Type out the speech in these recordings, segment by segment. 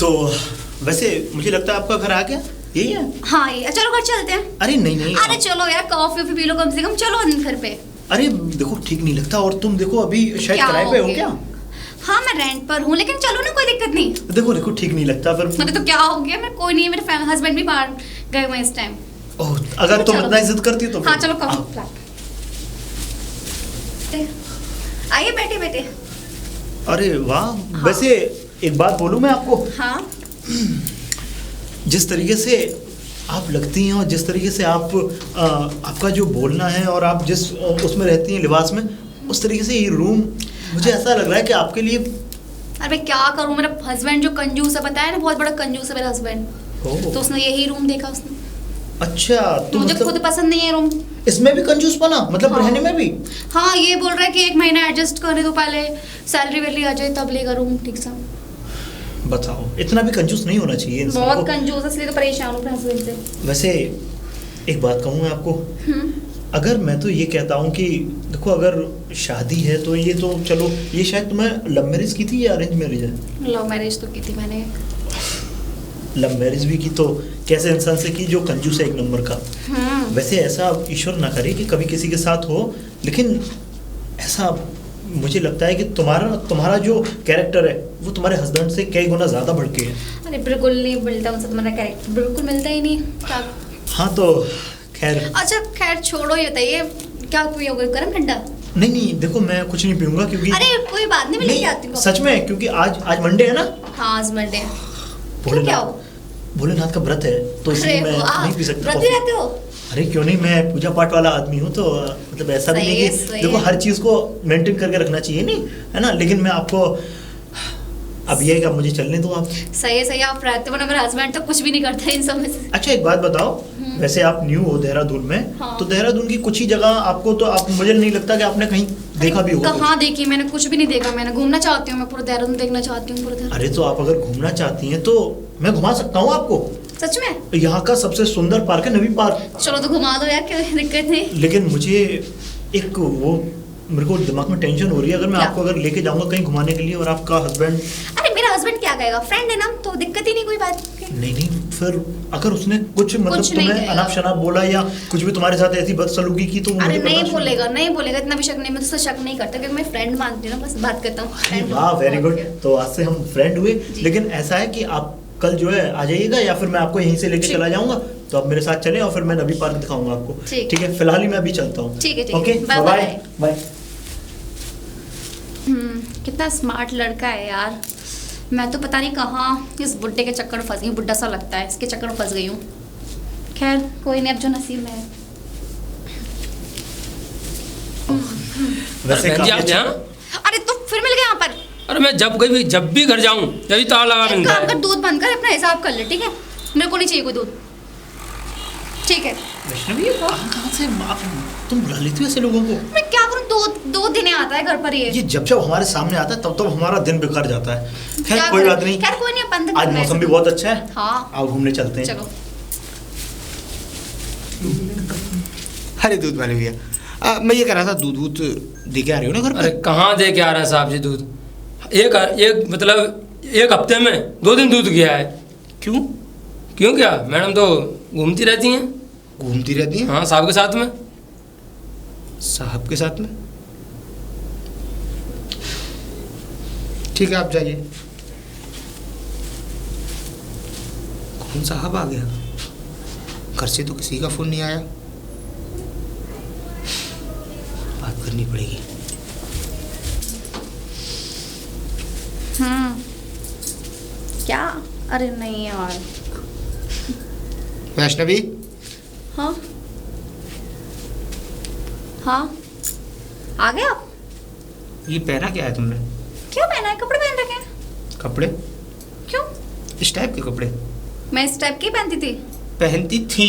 तो वैसे मुझे लगता है आपका घर आ गया, यही है? हाँ ये, चलो घर चलते हैं। अरे नहीं नहीं, अरे चलो यार, कॉफी वॉफी पी लो कम से कम, चलो घर पे। अरे देखो ठीक नहीं लगता, और तुम देखो अभी शायद किराए पे हो क्या? हाँ मैं रेंट पर हूँ, लेकिन चलो ना, कोई दिक्कत नहीं। देखो देखो ठीक नहीं लगता फिर। अरे तो क्या हो गया, मैं कोई नहीं, मेरे हस्बैंड भी बाहर गए हुए इस टाइम। ओह, अगर तुम इतना इज्जत करती हो तो हाँ चलो कम। आइए बैठे बैठे। अरे वाह, वैसे एक बात बोलूं मैं आपको? हाँ। जिस तरीके से आप लगती हैं और जिस तरीके से आप आपका जो बोलना है और आप जिस उसमें रहती हैं लिबास में, उस तरीके से ये रूम मुझे ऐसा लग रहा है कि आपके लिए। अरे मैं क्या करूं, मेरा हस्बैंड जो कंजूस है, बताया ना, बहुत बड़ा कंजूस है मेरा हस्बैंड। तो उसने यही रूम देखा उसने। अच्छा, तो मुझे मतलब खुद पसंद नहीं है रूम। इसमें भी कंजूस बना, मतलब हाँ। रहने में भी? हाँ ये बोल रहा है कि 1 महीना एडजस्ट करने दो, पहले सैलरी वैलरी आ जाए तब लेगा रूम ठीक सा। बताओ, इतना भी कंजूस नहीं होना चाहिए इंसान बहुत को। कंजूस है, इसलिए तो परेशान हूँ अपने हस्बैंड से। वैसे एक बात कहूँ मैं आपको, अगर मैं तो ये कहता हूँ कि देखो, अगर शादी है तो ये तो चलो, ये शायद तुम्हें लव मैरिज की थी या अरेंज मैरिज है? लव मैरिज तो की थी मैंने। लव मैरिज भी की तो कैसे इंसान से की जो कंजूस है एक नंबर का। वैसे ऐसा ईश्वर ना करे कि कभी किसी के साथ हो, लेकिन ऐसा मुझे लगता है कि तुम्हारा जो कैरेक्टर है वो तुम्हारे हस्बैंड से कई गुना ज़्यादा बढ़ के है। अरे बिल्कुल नहीं मिलता उनसे तुम्हारा कैरेक्टर, बिल्कुल मिलता ही नहीं। क्या? हाँ तो खैर। अच्छा खैर छोड़ो, ये बताइए क्या पियोगे, गर्म ठंडा? नहीं नहीं देखो, मैं कुछ नहीं पीऊंगा क्योंकि। अरे कोई बात नहीं, मैं लेके आती हूँ। सच में, क्योंकि आज मंडे है ना। हाँ आज मंडे। भोलेनाथ का व्रत है तो इसलिए मैं नहीं पी सकता। व्रत रहते हो? अरे क्यों नहीं, मैं पूजा पाठ वाला आदमी हूँ, तो मतलब ऐसा भी नहीं कि देखो हर चीज को मेंटेन करके रखना चाहिए, नहीं है ना। लेकिन मैं आपको अब ये है, मुझे चलने दो आप। सही है आप रहते हो ना, मेरा हस्बैंड तो कुछ भी नहीं करता इन सब में से। अच्छा एक बात बताओ, वैसे आप न्यू हो देहरादून में। हाँ। तो देहरादून की कुछ ही जगह आपको तो आप मुझे नहीं लगता कि आपने कहीं देखा भी होगा। कहाँ देखी मैंने, कुछ भी नहीं देखा मैंने। घूमना चाहती हूँ मैं, पूरा देहरादून देखना चाहती हूँ पूरा देहरादून। अरे तो आप अगर घूमना चाहती हैं तो मैं घुमा सकता हूँ आपको। सच में? यहाँ का सबसे सुंदर पार्क है नवी पार्क। चलो तो घुमा दो यार, कोई दिक्कत नहीं। लेकिन मुझे एक वो मेरे को दिमाग में टेंशन हो रही है, अगर मैं आपको अगर लेके जाऊंगा कहीं घुमाने के लिए और आपका हस्बैंड। अरे मेरा हस्बैंड क्या कहेगा, फ्रेंड है ना, तो दिक्कत ही नहीं कोई बात। नहीं फिर अगर उसने कुछ मतलब तुम्हें अनाप शनाप बोला या कुछ भी तुम्हारे साथ ऐसी बदसलूकी की तो अरे नहीं बोलेगा, इतना भी शक नहीं, मैं तो शक नहीं करता क्योंकि मैं फ्रेंड मानती हूँ ना, बस बात करता हूँ। वाह वेरी गुड, तो आज से हम फ्रेंड हुए। लेकिन ऐसा है कि आप कल जो है आ जाइएगा या फिर मैं आपको यहीं से लेके चला जाऊंगा, तो आप मेरे साथ चलें और फिर मैं नवी पार्क दिखाऊंगा आपको। ठीक है, फिलहाल ही मैं अभी चलता हूँ। ठीक है ओके बाय बाय। कितना स्मार्ट लड़का है यार। मैं तो पता नहीं कहाँ इस बुड्ढे के चक्कर में फंस गई हूँ, बुड्ढा सा लगता है, इसके चक्कर में फंस गई हूँ। खैर कोई नहीं, अब जो नसीब में है। वैसे अरे तो फिर मिल गए यहाँ पर? अरे मैं जब भी घर जाऊँ जब ताला लगा मिलता है। दूध बंद कर, अपना हिसाब कर ले, ठीक है? मेरे को नहीं चाहिए कोई दूध, ठीक है? वैष्णवी कहाँ से तुम बुला लेती हो ऐसे लोगों को? मैं क्या करूँ, दो दिन आता है घर पर ये जब हमारे सामने आता है तब हमारा दिन बेकार जाता है। खैर कोई बात नहीं। खैर कोई नहीं, अपन आज मौसम भी बहुत अच्छा है। हाँ आओ घूमने चलते हैं। चलो। अरे दूध वाले भैया, मैं ये कह रहा था दूध दे के आ रही हो ना घर पर? अरे कहाँ दे के आ रहे हैं साहब जी दूध? एक मतलब एक हफ्ते में 2 दिन दूध गया है। क्यों क्या मैडम तो घूमती रहती हैं? घूमती रहती हैं? हाँ साहब के साथ में। साहब के साथ में? ठीक है आप जाइए। कौन साहब आ गया? घर से तो किसी का फोन नहीं आया, बात करनी पड़ेगी। क्या? अरे नहीं यार। वैष्णवी। हाँ आ गए आप? ये पहना क्या है तुमने? क्या पहना है? कपड़े पहन रखे हैं। कपड़े? क्यों? इस टाइप के कपड़े? मैं इस टाइप की पहनती थी? पहनती थी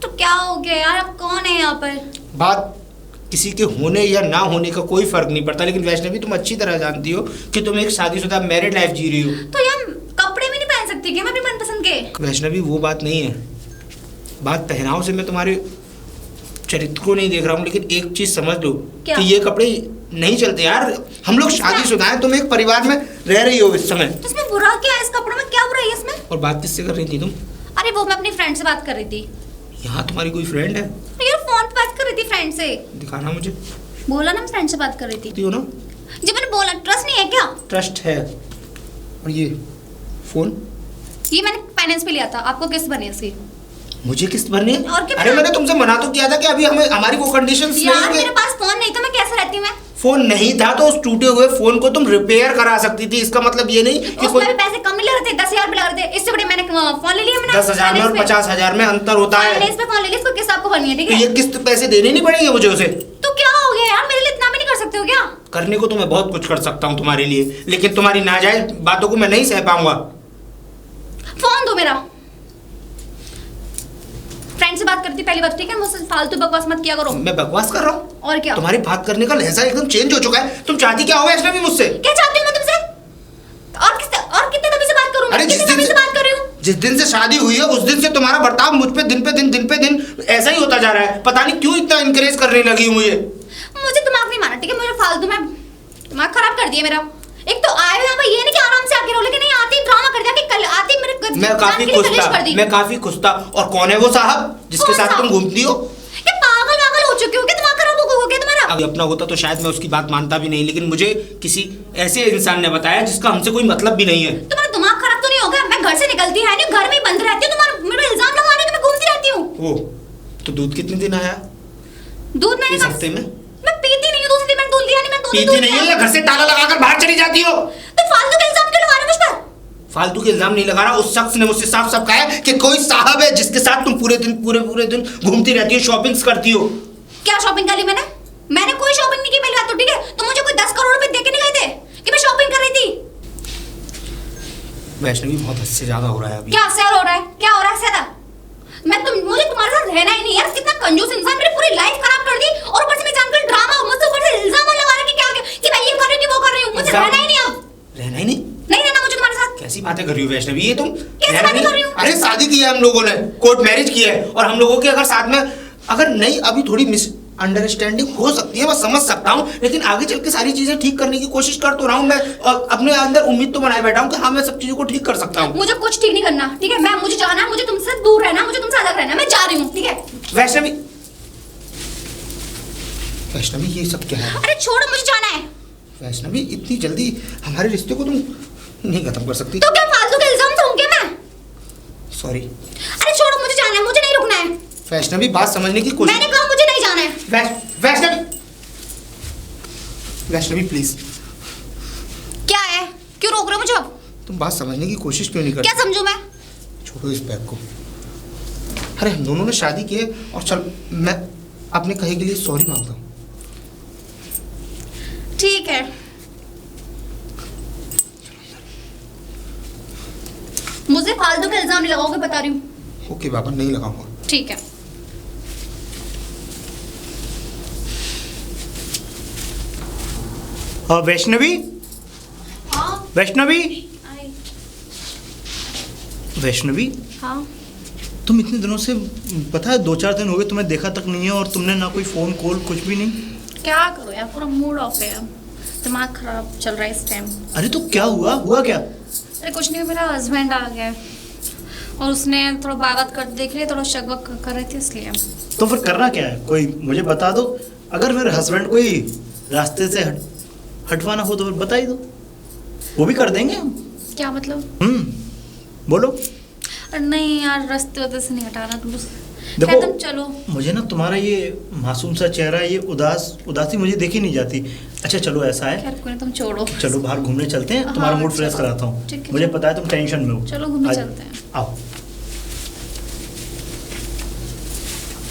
तो क्या हो गया यार, अब कौन है यहाँ पर? बात किसी के होने या ना होने का कोई फर्क नहीं पड़ता, लेकिन वैष्णवी तुम अच्छी तरह जानती हो कि तुम एक शादीशुदा मैरिड लाइफ जी रही हो। तो यार कपड़े भी नहीं पहन सकती क्या मैं अपनी मनपसंद के? वैष्णवी वो बात नहीं है, बात पहनाव से मैं तुम्हारे चरित्र को नहीं देख रहा हूँ, लेकिन एक चीज समझ लो कि ये कपड़े नहीं चलते यार। हम लोग शादीशुदा हैं, तुम एक परिवार में रह रही हो इस समय। तो इसमें बुरा क्या है? इस कपड़ों में क्या और बात किससे कर रही थी तुम? अरे वो मैं अपनी फ्रेंड से बात कर रही थी। यहाँ तुम्हारी कोई फ्रेंड है? यार फोन पे बात कर रही थी फ्रेंड से। दिखाना मुझे। बोला ना मैं फ्रेंड से बात कर रही थी। हो ना? जब मैंने बोला, ट्रस्ट नहीं है क्या? ट्रस्ट है। और ये फोन? ये मैंने फाइनेंस पे लिया था, आपको किस्त बनी इसकी। मुझे किस्त भरनी है? और क्या? अरे मैंने तुमसे मना तो किया था कि अभी हमें हमारी वो कंडीशंस नहीं यार है। मेरे पास फोन नहीं था, मैं कैसे रहती मैं? फोन नहीं था तो उस टूटे हुए फोन को तुम रिपेयर करा सकती थी। इसका मतलब ये नहीं कि उसमें भी पैसे कम मिल रहे थे, 10,000 मिल रहे थे। इससे बड़े मैंने फोन ले लिया। मैंने 10,000 में और 50,000 में अंतर होता है। फाइनेंस पे फोन ले लिया, इसको किस्त आपको भरनी है, ठीक तो है? ये किस्त पैसे देने नहीं पड़ेंगे मुझे उसे? तो क्या हो गया यार, मेरे लिए इतना भी नहीं कर सकते हो क्या? करने को तो मैं बहुत कुछ कर सकता हूँ तुम्हारे लिए, लेकिन तुम्हारी नाजायज बातों को मैं नहीं सह पाऊंगा। फोन दो मेरा। फ्रेंड से बात करती पहली बात, ठीक है? मुझसे फालतू बकवास मत किया करो। मैं बकवास कर रहा हूँ? और क्या? तुम्हारी बात करने का लहजा एकदम चेंज हो चुका है। तुम चाहती क्या हो वैष्णवी मुझसे? क्या चाहती हूँ मैं तुमसे? और कितने दफे से बात करूँ? अरे कितने दफे से बात कर रही हूँ? जिस दिन से शादी हुई है उस दिन से तुम्हारा बर्ताव मुझ पे दिन पे दिन ऐसा ही होता जा रहा है। पता नहीं क्यों इतना इनकरेज करने लगी हो मुझे। मुझे दिमाग नहीं माना, ठीक है? मुझे फालतू में दिमाग खराब कर दिया मेरा। एक तो आए यहाँ पे ये नहीं कि आराम से आके रहो, लेकिन नहीं आती ड्रामा कर दिया कि कल आती मेरे मैं काफी खुश था। और कौन है वो साहब जिसके साथ तुम घूमती हो? ये पागल हो चुके हो क्या? दिमाग खराब हो गया तुम्हारा? अगर अपना होता तो शायद मैं उसकी बात मानता भी नहीं, लेकिन मुझे किसी ऐसे इंसान ने बताया जिसका हमसे कोई मतलब भी नहीं है। तुम्हारा दिमाग खराब तो नहीं हो गया? मैं घर से निकलती है नहीं, घर में ही बंद रहती हूँ। तुम्हारा मेरे पे इल्जाम लगाने के मैं घूमती रहती हूँ। ओ तो दूध कितने दिन आया दूध मैंने इस हफ्ते में? मैं पीती नहीं हूँ, दूसरे दिन मैंने दूध लिया नहीं। मैं पीती नहीं हो या घर से ताला लगाकर बाहर चली जाती हो? तो फालतू के इल्जाम क्यों लगा रहे हो मुझ पर? फालतू के इल्जाम नहीं लगा रहा। उस शख्स ने मुझसे साफ साफ कहा है कि कोई साहब है जिसके साथ तुम पूरे दिन घूमती रहती हो, शॉपिंग्स करती हो। क्या शॉपिंग करी मैंने कोई शॉपिंग नहीं की पहली बात तो, ठीक है? तुम मुझे कोई 10 करोड़ रुपए दे के नहीं गए थे कि मैं शॉपिंग कर रही थी। वैष्णवी बहुत हद से ज्यादा हो रहा है अभी। क्या असर हो रहा है? क्या हो रहा है ज्यादा? मुझे तुम्हारे साथ रहना ही नहीं यार। कितना कंजूस इंसान, मेरी पूरी लाइफ खराब कर दी। और ऊपर से मैं जानकर ड्रामा, मुझसे ऊपर से इल्जाम लगा रहे कि क्या कि मैं ये कर रही हूँ कि वो कर रही हूँ। मुझे रहना ही नहीं अब। रहना ही नहीं रहना मुझे तुम्हारे साथ। कैसी बातें कर रही हो वैष्णवी ये तुम? कैसी बातें कर रही हूँ? अरे शादी की है हम लोगों ने, कोर्ट मैरिज की है, और हम लोगों के अगर साथ में अगर नहीं अभी थोड़ी मिस अंडरस्टैंडिंग हो सकती है, मैं समझ सकता हूँ, लेकिन आगे चल के सारी चीजें ठीक करने की कोशिश कर तो रहा हूँ मैं। और अपने अंदर उम्मीद तो बनाए बैठा हूँ कि हाँ मैं सब चीजों को ठीक कर सकता हूँ। मुझे कुछ ठीक नहीं करना, ठीक है? मुझे जाना है, मुझे तुमसे दूर रहना, मुझे तुमसे अलग रहना। मैं जा रही हूँ, ठीक है? वैष्णवी ये सब क्या है? अरे छोड़ो, मुझे जाना है। वैष्णवी इतनी जल्दी हमारे रिश्ते को तुम नहीं खत्म कर सकती। तो क्या फालतू के इल्जाम दूंगी मैं? सॉरी। अरे छोड़ो, मुझे जाना है, मुझे नहीं रुकना है। वैष्णवी बात समझने की कोशिश। मैंने कहा मुझे नहीं जाना है। वैष्णवी प्लीज। क्या है? क्यों रोक रहे हो मुझे अब? तुम बात समझने की कोशिश क्यों नहीं करती? क्या समझूं मैं? छोड़ो इस बैग को। अरे हम दोनों ने शादी की है और चल मैं अपने कहे के लिए सॉरी मांगता हूँ। ठीक है, मुझे फालतू का इल्जाम नहीं लगाओगे, बता रही हूँ। ओके बाबा, नहीं लगाऊंगा। ठीक है। वैष्णवी, हाँ वैष्णवी, आई। वैष्णवी, हाँ तुम इतने दिनों से, पता है 2-4 दिन हो गए तुम्हें देखा तक नहीं है, और तुमने ना कोई फोन कॉल कुछ भी नहीं। क्या करो यार, पूरा मूड ऑफ है, दिमाग खराब चल रहा है इस टाइम। अरे तो क्या हुआ क्या? अरे कुछ नहीं, मेरा हस्बैंड आ गया और उसने थोड़ा बात कर देख लिया, थोड़ा शक वक कर रहे थे इसलिए। तो फिर करना क्या है? कोई मुझे बता दो। अगर मेरे हस्बैंड कोई रास्ते से हटवाना हो तो फिर बता ही दो, वो भी कर देंगे हम। क्या मतलब? बोलो। अरे नहीं यार, रास्ते वजह से नहीं हटाना तुम। देखो, तुम चलो। मुझे ना तुम्हारा ये मासूम सा चेहरा, ये उदासी मुझे देखी नहीं जाती। अच्छा चलो, ऐसा है, खैर कोई ना, तुम छोड़ो। चलो बाहर घूमने चलते हैं, तुम्हारा मूड फ्रेश कराता हूँ। मुझे पता है तुम टेंशन में हो। चलो घूमने चलते हैं। आओ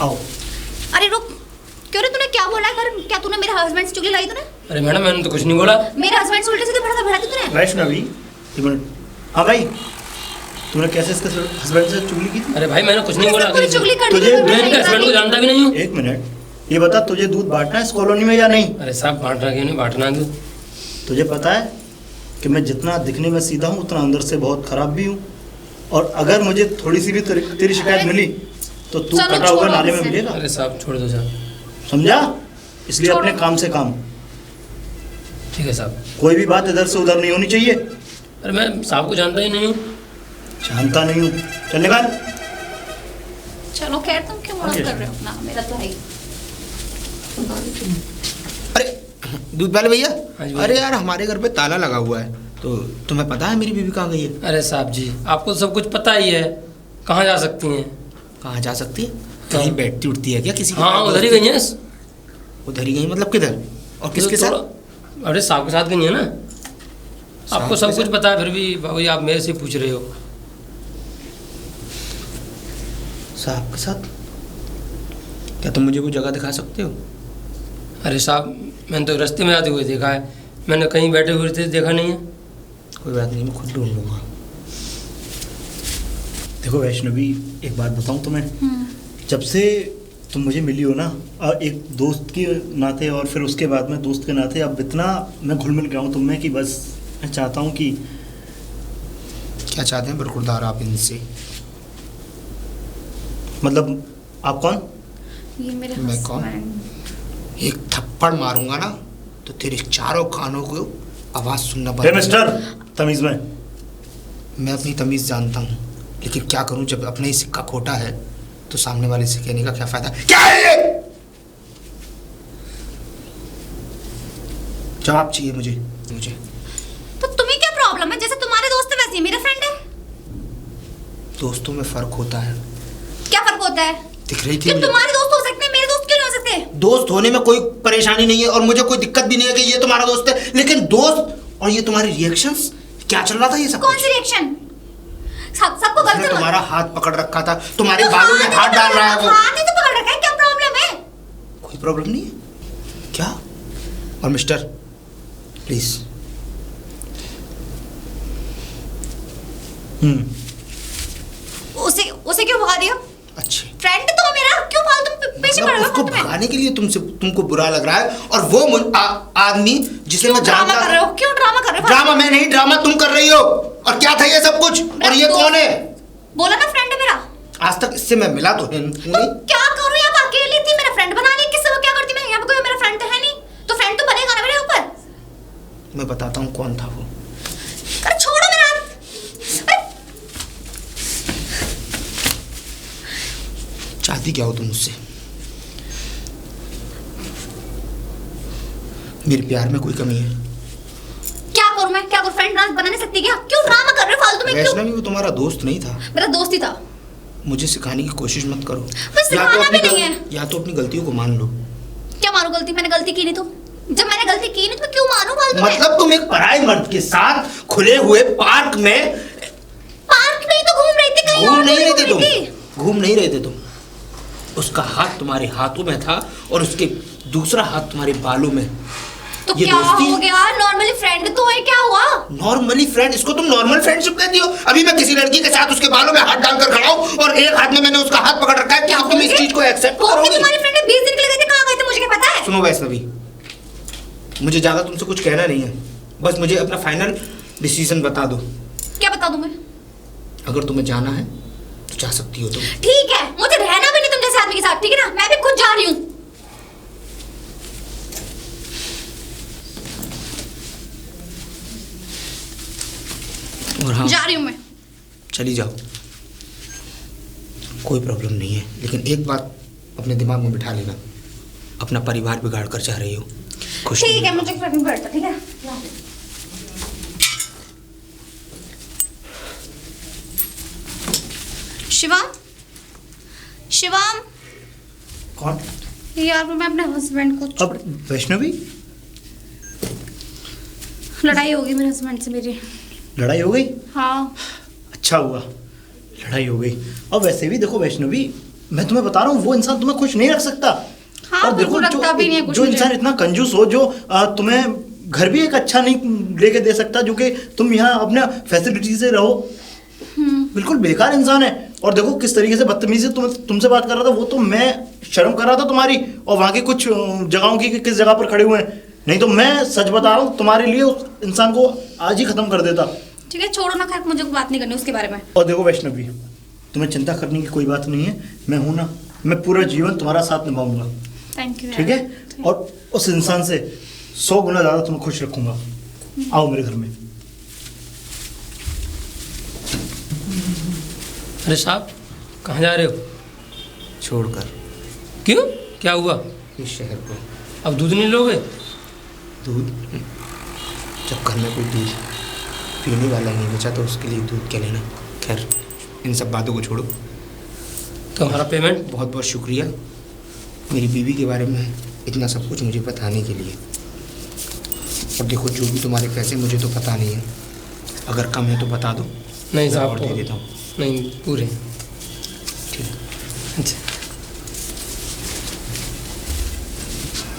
आओ। अरे रुक, क्यों रे? तूने क्या बोला है? क्या तूने मेरे हस्बैंड से चुगली लाई तूने? अरे मैडम मैंने तो कुछ नहीं बोला। मेरे हस्बैंड से उल्टे सीधे भड़ा दी तूने? वैष्णवी, एक मिनट। हाँ भाई, तुमने कैसे इसके हस्बैंड से चुगली की थी? अरे भाई मैंने कुछ नहीं बोला। चुगली कर दी। मैं इनके हस्बैंड को जानता भी नहीं हूँ। एक मिनट, ये बता, तुझे दूध बांटना है इस कॉलोनी में या नहीं? अरे साहब बांटना क्यों नहीं, बांटना दूध। तुझे पता है कि मैं जितना दिखने में सीधा हूँ उतना अंदर से बहुत खराब भी हूँ, और अगर मुझे थोड़ी सी भी तेरी शिकायत मिली तो तू कटा हुआ नाले में मिलेगा। अरे साहब छोड़ दो साहब। समझा? इसलिए अपने काम से काम। ठीक है साहब। कोई भी बात इधर से उधर नहीं होनी चाहिए। अरे मैं साहब को जानता ही नहीं हूँ। जानता नहीं हूँ, चल निकाल। चलो खैर, तुम क्यों मना कर रहे हो ना, मेरा तो है ही। अरे दूध वाले भैया, हाँ जी अरे यार हमारे घर पे ताला लगा हुआ है, तो तुम्हें पता है मेरी बीवी कहाँ गई है? अरे साहब जी, आपको सब कुछ पता ही है, कहाँ जा सकती हैं? कहाँ जा सकती है? कहीं बैठती उठती है क्या किसी के हाँ, साथ? उधर ही गई हैं। उधर ही गई मतलब किधर और किसके साथ? अरे साहब के साथ गई है ना। आपको साहब सब के कुछ साथ? पता है, फिर भी बाबू जी आप मेरे से पूछ रहे हो। साहब के साथ? क्या तुम मुझे वो जगह दिखा सकते हो? अरे साहब, मैंने तो रास्ते में आते हुए देखा है, मैंने कहीं बैठे हुए थे देखा नहीं है। कोई बात नहीं, मैं खुद ढूंढ लूंगा। देखो वैष्णवी, एक बात बताऊं तुम्हें, जब से तुम मुझे मिली हो ना, और एक दोस्त के नाते और फिर उसके बाद में दोस्त के नाते, अब इतना मैं घुल मिल गया हूँ तुम में कि बस मैं चाहता हूँ कि। क्या चाहते हैं बरखुरदार आप इनसे? मतलब आप कौन? ये मेरे मैं कौन? husband। एक थप्पड़ मारूंगा ना तो तेरे चारों कानों को आवाज सुनना हे पड़ेगा। मिस्टर, तमीज में। मैं अपनी तमीज जानता हूँ, लेकिन क्या करूँ जब अपना ही सिक्का खोटा है तो सामने वाले से कहने का क्या फायदा? क्या है ये? जवाब चाहिए मुझे। तो तुम्हें क्या प्रॉब्लम है? जैसे तुम्हारे दोस्त है वैसे ही मेरा फ्रेंड है। दोस्तों में फर्क होता है। क्या फर्क होता है? दिख रही थी क्यों मुझे। तुम्हारे दोस्त हो सकते हैं, मेरे दोस्त क्यों नहीं हो सकते? दोस्त होने में कोई परेशानी नहीं है और मुझे कोई दिक्कत भी नहीं है कि ये तुम्हारा दोस्त है, लेकिन दोस्त और ये तुम्हारे रिएक्शंस, क्या चल रहा था ये सब? कौन सी रिएक्शन? सबको गलत उसने से तुम्हारा हाथ पकड़ रखा था, तुम्हारे तो बालों में हाथ डाल रहा है वो। हाथ ही तो पकड़ रखा है, क्या प्रॉब्लम है? कोई प्रॉब्लम नहीं है क्या? और मिस्टर प्लीज। उसे क्यों भगा दिया? अच्छे फ्रेंड तो मेरा, क्यों फालतू पीछे पड़ मतलब रहे उसको हो? भगाने के लिए तुमको बुरा लग रहा है, और वो आदमी जिसे मैं ड्रामा जानता कर रहे हो? क्यों ड्रामा कर रहे हो? ड्रामा मैं नहीं, ड्रामा तुम कर रही हो। और क्या था ये सब कुछ? और ये कौन है? बोला ना फ्रेंड है मेरा। आज तक इससे मैं मिला तो है तो नहीं। क्या करूं? यहाँ पे अकेली थी, मेरा फ्रेंड बना लिया, किससे वो क्या करती मैं? यहाँ पे कोई मेरा फ्रेंड तो है नहीं, तो फ्रेंड तो बनेगा ना मेरे ऊपर। मैं बताता हूँ कौन था वो। कर छोड़ो मेरा हाथ। चाहती क्या हो तुम मुझसे? मेरे प्यार में कोई कमी है? क्या करूं मैं? क्या करूं? फ्रेंड बना नहीं सकती क्या? क्यों ड्रामा कर रहे हो फालतू में? क्यों? वैष्णवी वो तुम्हारा दोस्त नहीं था, मेरा दोस्त ही था। मुझे सिखाने की कोशिश मत करो। सिखाना भी नहीं है। या तो अपनी गलतियों को मान लो। क्या मानू गलती? मैंने गलती की नहीं तो? जब मैंने गलती की नहीं तो क्यों मानू फालतू में? मतलब तुम एक पराये मर्द के साथ खुले हुए पार्क में पार्क में ही तो घूम रही थी, कहीं घूम और नहीं तो रहे थे घूम रही थी। तुम, घूम नहीं रहे थे तुम। उसका हाथ तुम्हारे हाथों में था और उसके दूसरा हाथ तुम्हारे बालों में। तो ये क्या दोस्ती हो गया? नॉर्मली फ्रेंड तो है, क्या हुआ? नॉर्मली फ्रेंड, इसको तुम नॉर्मल फ्रेंडशिप कहती हो? अभी मैं किसी लड़की के साथ उसके बालों में हाथ डालकर खड़ा हूं और एक हाथ में मैंने उसका हाथ पकड़ रखा है। क्या तुम इस चीज को एक्सेप्ट वो भी करोगी? तुम्हारी फ्रेंड है, 20 दिन के लिए गए थे, कहाँ गए थे मुझे क्या पता है? सुनो वैष्णवी, मुझे ज्यादा तुमसे कुछ कहना नहीं है, बस मुझे अपना फाइनल डिसीजन बता दो। क्या बता दूं मैं? अगर तुम्हें जाना है तो जा सकती हो तुम। ठीक है, मुझे रहना भी नहीं तुम जैसे आदमी के साथ, ठीक है ना? मैं भी खुद जा रही हूँ। और हाँ, जा रही हूँ मैं। चली जाओ, कोई प्रॉब्लम नहीं है, लेकिन एक बात अपने दिमाग में बिठा लेना, अपना परिवार बिगाड़ कर जा रही हो। खुश ठीक नहीं है, होगा। मुझे फर्क नहीं पड़ता, ठीक है? शिवम, शिवम, कौन? यार मैं अपने हस्बैंड को अब वैष्णवी, लड़ाई होगी मेरे हस्बैंड से मेरी। लड़ाई हो गई? हाँ। अच्छा हुआ, लड़ाई हो गई। अब वैसे भी देखो वैष्णवी, मैं तुम्हें बता रहा हूँ, वो इंसान तुम्हें खुश नहीं रख सकता। हाँ, और देखो रखता भी नहीं है कुछ जो मुझे। इंसान इतना कंजूस हो, जो तुम्हें घर भी एक अच्छा नहीं लेके दे सकता, जो कि तुम यहाँ अपने फैसिलिटी से रहो, बिल्कुल बेकार इंसान है। और देखो किस तरीके से बदतमीजी से तुमसे बात कर रहा था, वो तो मैं शर्म कर रहा था तुम्हारी और वहाँ की कुछ जगहों की कि किस जगह पर खड़े हुए हैं, नहीं तो मैं सच बता रहा हूँ तुम्हारे लिए उस इंसान को आज ही खत्म कर देता। ठीक है, छोड़ो ना, खैर मुझे बात नहीं करनी उसके बारे में। और देखो वैष्णवी, तुम्हें चिंता करने की कोई बात नहीं है, मैं हूं ना, मैं पूरा जीवन तुम्हारा साथ निभाऊंगा। Thank you. ठीक है? और उस इंसान से 100 गुना ज़्यादा तुम्हें खुश रखूंगा। आओ मेरे घर में। अरे साहब कहाँ जा रहे हो? छोड़कर क्यों, क्या हुआ? इस शहर को। अब दूध नहीं लोगे? दूध? जब घर में कोई दूध पीने वाला नहीं बचा तो उसके लिए दूध क्या लेना। खैर इन सब बातों को छोड़ो। तो हमारा पेमेंट? बहुत बहुत शुक्रिया मेरी बीवी के बारे में इतना सब कुछ मुझे बताने के लिए। और देखो जो भी तुम्हारे पैसे मुझे तो पता नहीं है, अगर कम है तो बता दो। नहीं मैं साहब, और दे देता हूँ। नहीं पूरे। ठीक। अच्छा